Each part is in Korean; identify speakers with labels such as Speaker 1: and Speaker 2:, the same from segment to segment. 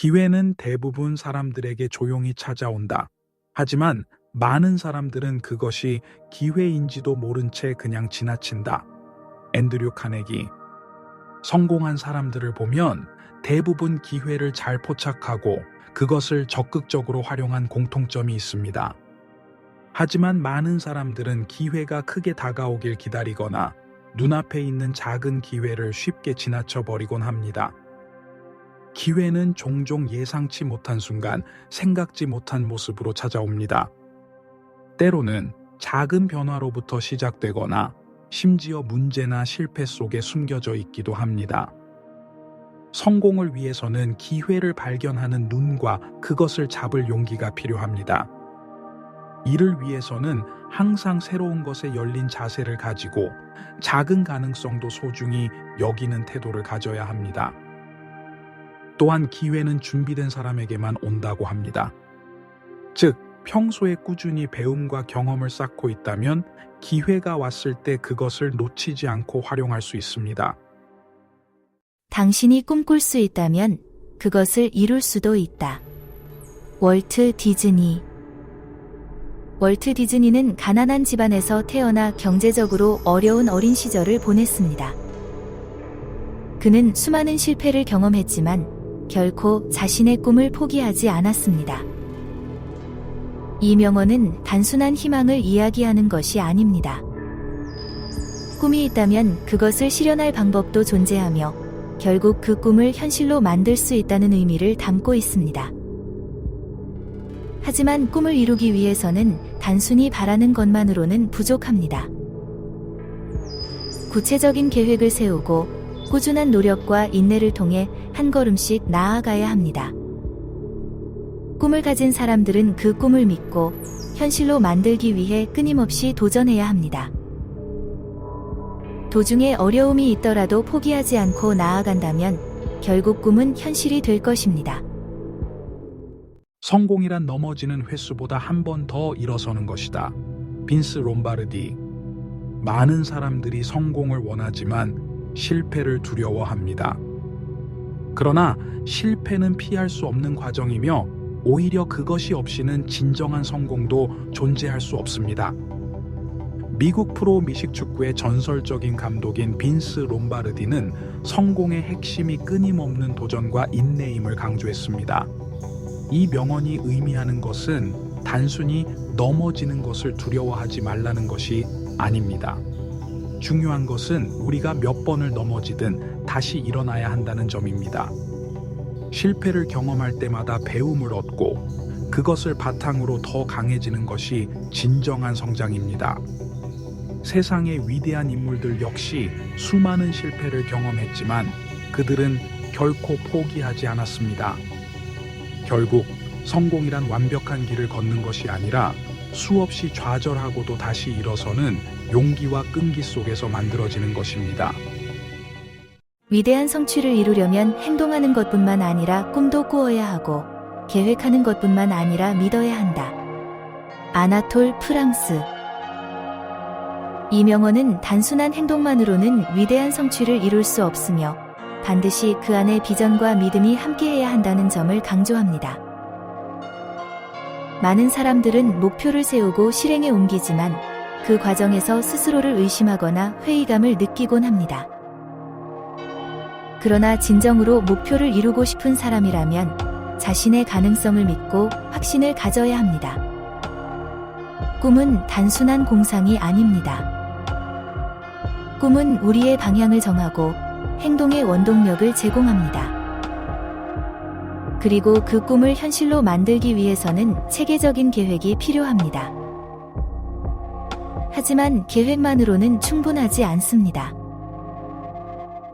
Speaker 1: 기회는 대부분 사람들에게 조용히 찾아온다. 하지만 많은 사람들은 그것이 기회인지도 모른 채 그냥 지나친다. 앤드류 카네기. 성공한 사람들을 보면 대부분 기회를 잘 포착하고 그것을 적극적으로 활용한 공통점이 있습니다. 하지만 많은 사람들은 기회가 크게 다가오길 기다리거나 눈앞에 있는 작은 기회를 쉽게 지나쳐 버리곤 합니다. 기회는 종종 예상치 못한 순간 생각지 못한 모습으로 찾아옵니다. 때로는 작은 변화로부터 시작되거나 심지어 문제나 실패 속에 숨겨져 있기도 합니다. 성공을 위해서는 기회를 발견하는 눈과 그것을 잡을 용기가 필요합니다. 이를 위해서는 항상 새로운 것에 열린 자세를 가지고 작은 가능성도 소중히 여기는 태도를 가져야 합니다. 또한 기회는 준비된 사람에게만 온다고 합니다. 즉, 평소에 꾸준히 배움과 경험을 쌓고 있다면 기회가 왔을 때 그것을 놓치지 않고 활용할 수 있습니다.
Speaker 2: 당신이 꿈꿀 수 있다면 그것을 이룰 수도 있다. 월트 디즈니. 월트 디즈니는 가난한 집안에서 태어나 경제적으로 어려운 어린 시절을 보냈습니다. 그는 수많은 실패를 경험했지만 결코 자신의 꿈을 포기하지 않았습니다. 이 명언은 단순한 희망을 이야기하는 것이 아닙니다. 꿈이 있다면 그것을 실현할 방법도 존재하며 결국 그 꿈을 현실로 만들 수 있다는 의미를 담고 있습니다. 하지만 꿈을 이루기 위해서는 단순히 바라는 것만으로는 부족합니다. 구체적인 계획을 세우고 꾸준한 노력과 인내를 통해 한 걸음씩 나아가야 합니다. 꿈을 가진 사람들은 그 꿈을 믿고 현실로 만들기 위해 끊임없이 도전해야 합니다. 도중에 어려움이 있더라도 포기하지 않고 나아간다면 결국 꿈은 현실이 될 것입니다.
Speaker 1: 성공이란 넘어지는 횟수보다 한 번 더 일어서는 것이다. 빈스 롬바르디. 많은 사람들이 성공을 원하지만 실패를 두려워합니다. 그러나 실패는 피할 수 없는 과정이며 오히려 그것이 없이는 진정한 성공도 존재할 수 없습니다. 미국 프로 미식축구의 전설적인 감독인 빈스 롬바르디는 성공의 핵심이 끊임없는 도전과 인내임을 강조했습니다. 이 명언이 의미하는 것은 단순히 넘어지는 것을 두려워하지 말라는 것이 아닙니다. 중요한 것은 우리가 몇 번을 넘어지든 다시 일어나야 한다는 점입니다. 실패를 경험할 때마다 배움을 얻고 그것을 바탕으로 더 강해지는 것이 진정한 성장입니다. 세상의 위대한 인물들 역시 수많은 실패를 경험했지만 그들은 결코 포기하지 않았습니다. 결국 성공이란 완벽한 길을 걷는 것이 아니라 수없이 좌절하고도 다시 일어서는 용기와 끈기 속에서 만들어지는 것입니다.
Speaker 2: 위대한 성취를 이루려면 행동하는 것뿐만 아니라 꿈도 꾸어야 하고 계획하는 것뿐만 아니라 믿어야 한다. 아나톨 프랑스. 이 명언은 단순한 행동만으로는 위대한 성취를 이룰 수 없으며 반드시 그 안에 비전과 믿음이 함께해야 한다는 점을 강조합니다. 많은 사람들은 목표를 세우고 실행에 옮기지만 그 과정에서 스스로를 의심하거나 회의감을 느끼곤 합니다. 그러나 진정으로 목표를 이루고 싶은 사람이라면 자신의 가능성을 믿고 확신을 가져야 합니다. 꿈은 단순한 공상이 아닙니다. 꿈은 우리의 방향을 정하고 행동의 원동력을 제공합니다. 그리고 그 꿈을 현실로 만들기 위해서는 체계적인 계획이 필요합니다. 하지만 계획만으로는 충분하지 않습니다.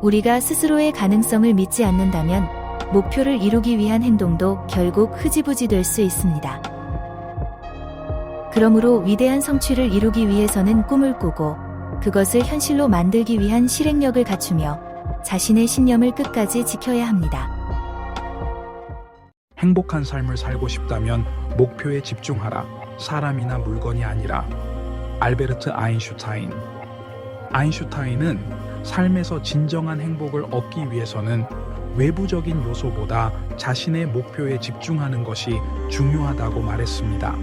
Speaker 2: 우리가 스스로의 가능성을 믿지 않는다면 목표를 이루기 위한 행동도 결국 흐지부지 될 수 있습니다. 그러므로 위대한 성취를 이루기 위해서는 꿈을 꾸고 그것을 현실로 만들기 위한 실행력을 갖추며 자신의 신념을 끝까지 지켜야 합니다.
Speaker 1: 행복한 삶을 살고 싶다면 목표에 집중하라. 사람이나 물건이 아니라. 알베르트 아인슈타인. 아인슈타인은 삶에서 진정한 행복을 얻기 위해서는 외부적인 요소보다 자신의 목표에 집중하는 것이 중요하다고 말했습니다.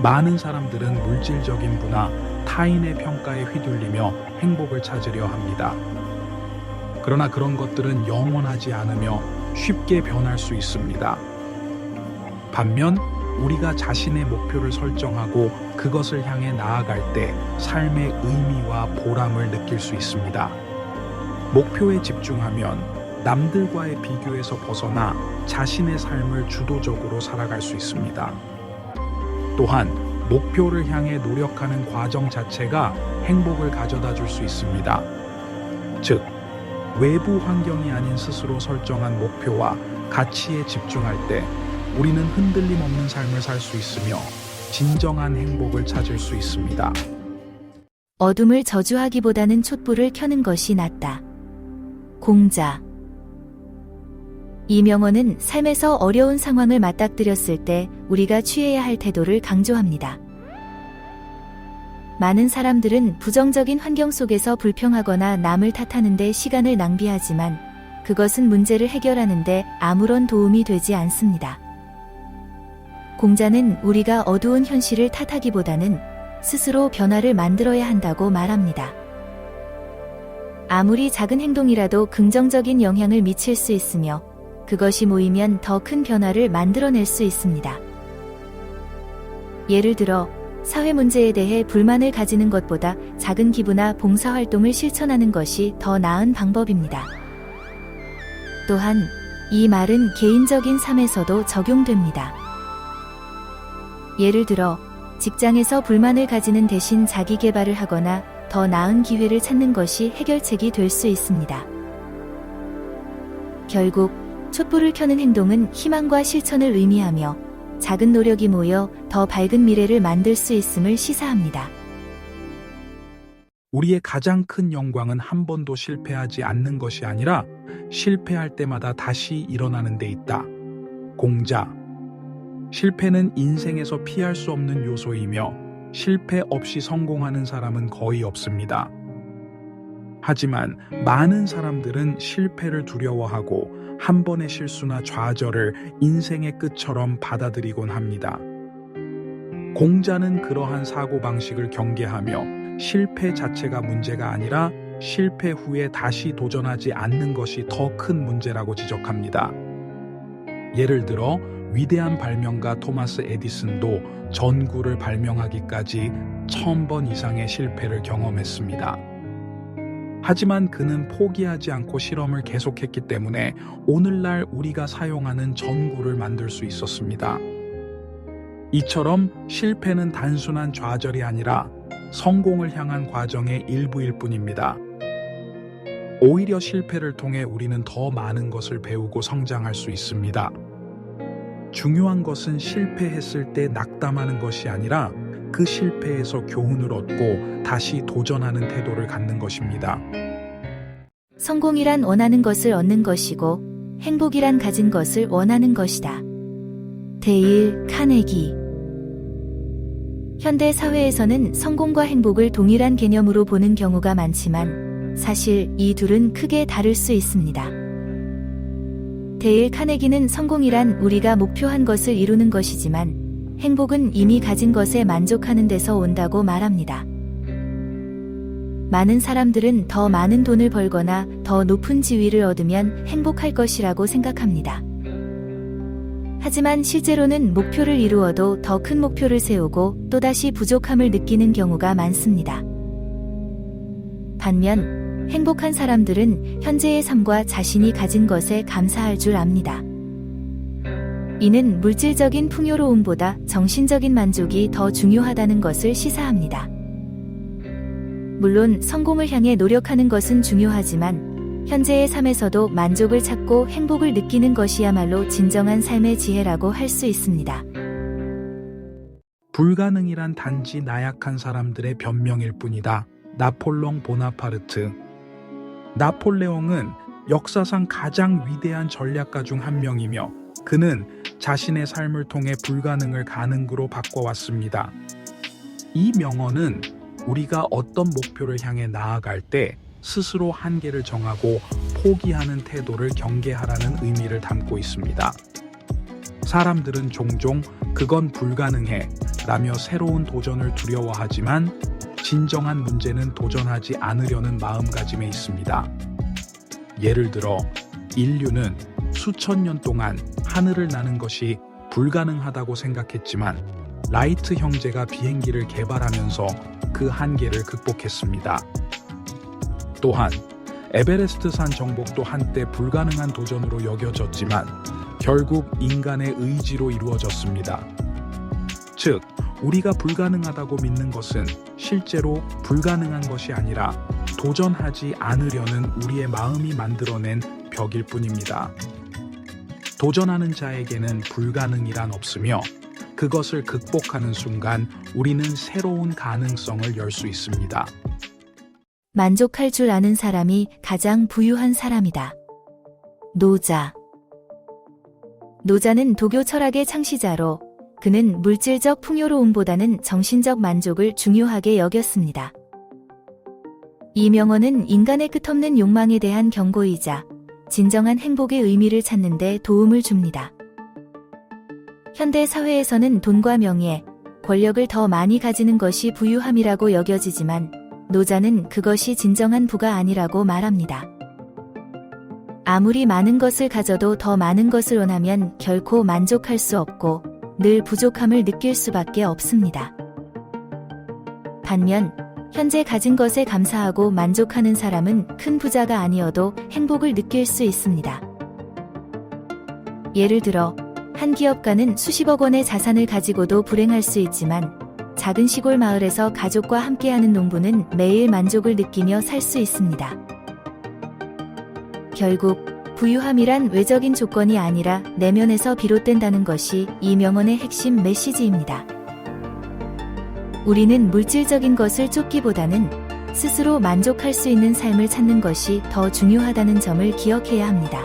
Speaker 1: 많은 사람들은 물질적인 부나 타인의 평가에 휘둘리며 행복을 찾으려 합니다. 그러나 그런 것들은 영원하지 않으며 쉽게 변할 수 있습니다. 반면 우리가 자신의 목표를 설정하고 그것을 향해 나아갈 때 삶의 의미와 보람을 느낄 수 있습니다. 목표에 집중하면 남들과의 비교에서 벗어나 자신의 삶을 주도적으로 살아갈 수 있습니다. 또한 목표를 향해 노력하는 과정 자체가 행복을 가져다 줄 수 있습니다. 즉, 외부 환경이 아닌 스스로 설정한 목표와 가치에 집중할 때 우리는 흔들림 없는 삶을 살 수 있으며 진정한 행복을 찾을 수 있습니다.
Speaker 2: 어둠을 저주하기보다는 촛불을 켜는 것이 낫다. 공자. 이 명언은 삶에서 어려운 상황을 맞닥뜨렸을 때 우리가 취해야 할 태도를 강조합니다. 많은 사람들은 부정적인 환경 속에서 불평하거나 남을 탓하는 데 시간을 낭비하지만 그것은 문제를 해결하는 데 아무런 도움이 되지 않습니다. 공자는 우리가 어두운 현실을 탓하기보다는 스스로 변화를 만들어야 한다고 말합니다. 아무리 작은 행동이라도 긍정적인 영향을 미칠 수 있으며 그것이 모이면 더 큰 변화를 만들어낼 수 있습니다. 예를 들어 사회 문제에 대해 불만을 가지는 것보다 작은 기부나 봉사활동을 실천하는 것이 더 나은 방법입니다. 또한 이 말은 개인적인 삶에서도 적용됩니다. 예를 들어 직장에서 불만을 가지는 대신 자기 개발을 하거나 더 나은 기회를 찾는 것이 해결책이 될 수 있습니다. 결국 촛불을 켜는 행동은 희망과 실천을 의미하며 작은 노력이 모여 더 밝은 미래를 만들 수 있음을 시사합니다.
Speaker 1: 우리의 가장 큰 영광은 한 번도 실패하지 않는 것이 아니라 실패할 때마다 다시 일어나는 데 있다. 공자. 실패는 인생에서 피할 수 없는 요소이며 실패 없이 성공하는 사람은 거의 없습니다. 하지만 많은 사람들은 실패를 두려워하고 한 번의 실수나 좌절을 인생의 끝처럼 받아들이곤 합니다. 공자는 그러한 사고방식을 경계하며 실패 자체가 문제가 아니라 실패 후에 다시 도전하지 않는 것이 더 큰 문제라고 지적합니다. 예를 들어 위대한 발명가 토마스 에디슨도 전구를 발명하기까지 1000번 이상의 실패를 경험했습니다. 하지만 그는 포기하지 않고 실험을 계속했기 때문에 오늘날 우리가 사용하는 전구를 만들 수 있었습니다. 이처럼 실패는 단순한 좌절이 아니라 성공을 향한 과정의 일부일 뿐입니다. 오히려 실패를 통해 우리는 더 많은 것을 배우고 성장할 수 있습니다. 중요한 것은 실패했을 때 낙담하는 것이 아니라 그 실패에서 교훈을 얻고 다시 도전하는 태도를 갖는 것입니다.
Speaker 2: 성공이란 원하는 것을 얻는 것이고 행복이란 가진 것을 원하는 것이다. 데일 카네기. 현대 사회에서는 성공과 행복을 동일한 개념으로 보는 경우가 많지만 사실 이 둘은 크게 다를 수 있습니다. 데일 카네기는 성공이란 우리가 목표한 것을 이루는 것이지만 행복은 이미 가진 것에 만족하는 데서 온다고 말합니다. 많은 사람들은 더 많은 돈을 벌거나 더 높은 지위를 얻으면 행복할 것이라고 생각합니다. 하지만 실제로는 목표를 이루어도 더 큰 목표를 세우고 또다시 부족함을 느끼는 경우가 많습니다. 반면 행복한 사람들은 현재의 삶과 자신이 가진 것에 감사할 줄 압니다. 이는 물질적인 풍요로움보다 정신적인 만족이 더 중요하다는 것을 시사합니다. 물론 성공을 향해 노력하는 것은 중요하지만 현재의 삶에서도 만족을 찾고 행복을 느끼는 것이야말로 진정한 삶의 지혜라고 할 수 있습니다.
Speaker 1: 불가능이란 단지 나약한 사람들의 변명일 뿐이다. 나폴레옹 보나파르트. 나폴레옹은 역사상 가장 위대한 전략가 중 한 명이며 그는 자신의 삶을 통해 불가능을 가능으로 바꿔왔습니다. 이 명언은 우리가 어떤 목표를 향해 나아갈 때 스스로 한계를 정하고 포기하는 태도를 경계하라는 의미를 담고 있습니다. 사람들은 종종 그건 불가능해 라며 새로운 도전을 두려워하지만 진정한 문제는 도전하지 않으려는 마음가짐에 있습니다. 예를 들어 인류는 수천 년 동안 하늘을 나는 것이 불가능하다고 생각했지만 라이트 형제가 비행기를 개발하면서 그 한계를 극복했습니다. 또한 에베레스트 산 정복도 한때 불가능한 도전으로 여겨졌지만 결국 인간의 의지로 이루어졌습니다. 즉, 우리가 불가능하다고 믿는 것은 실제로 불가능한 것이 아니라 도전하지 않으려는 우리의 마음이 만들어낸 벽일 뿐입니다. 도전하는 자에게는 불가능이란 없으며 그것을 극복하는 순간 우리는 새로운 가능성을 열 수 있습니다.
Speaker 2: 만족할 줄 아는 사람이 가장 부유한 사람이다. 노자. 노자는 도교 철학의 창시자로 그는 물질적 풍요로움보다는 정신적 만족을 중요하게 여겼습니다. 이 명언은 인간의 끝없는 욕망에 대한 경고이자 진정한 행복의 의미를 찾는 데 도움을 줍니다. 현대 사회에서는 돈과 명예, 권력을 더 많이 가지는 것이 부유함이라고 여겨지지만 노자는 그것이 진정한 부가 아니라고 말합니다. 아무리 많은 것을 가져도 더 많은 것을 원하면 결코 만족할 수 없고 늘 부족함을 느낄 수밖에 없습니다. 반면 현재 가진 것에 감사하고 만족하는 사람은 큰 부자가 아니어도 행복을 느낄 수 있습니다. 예를 들어 한 기업가는 수십억 원의 자산을 가지고도 불행할 수 있지만 작은 시골 마을에서 가족과 함께하는 농부는 매일 만족을 느끼며 살 수 있습니다. 결국 부유함이란 외적인 조건이 아니라 내면에서 비롯된다는 것이 이 명언의 핵심 메시지입니다. 우리는 물질적인 것을 쫓기보다는 스스로 만족할 수 있는 삶을 찾는 것이 더 중요하다는 점을 기억해야 합니다.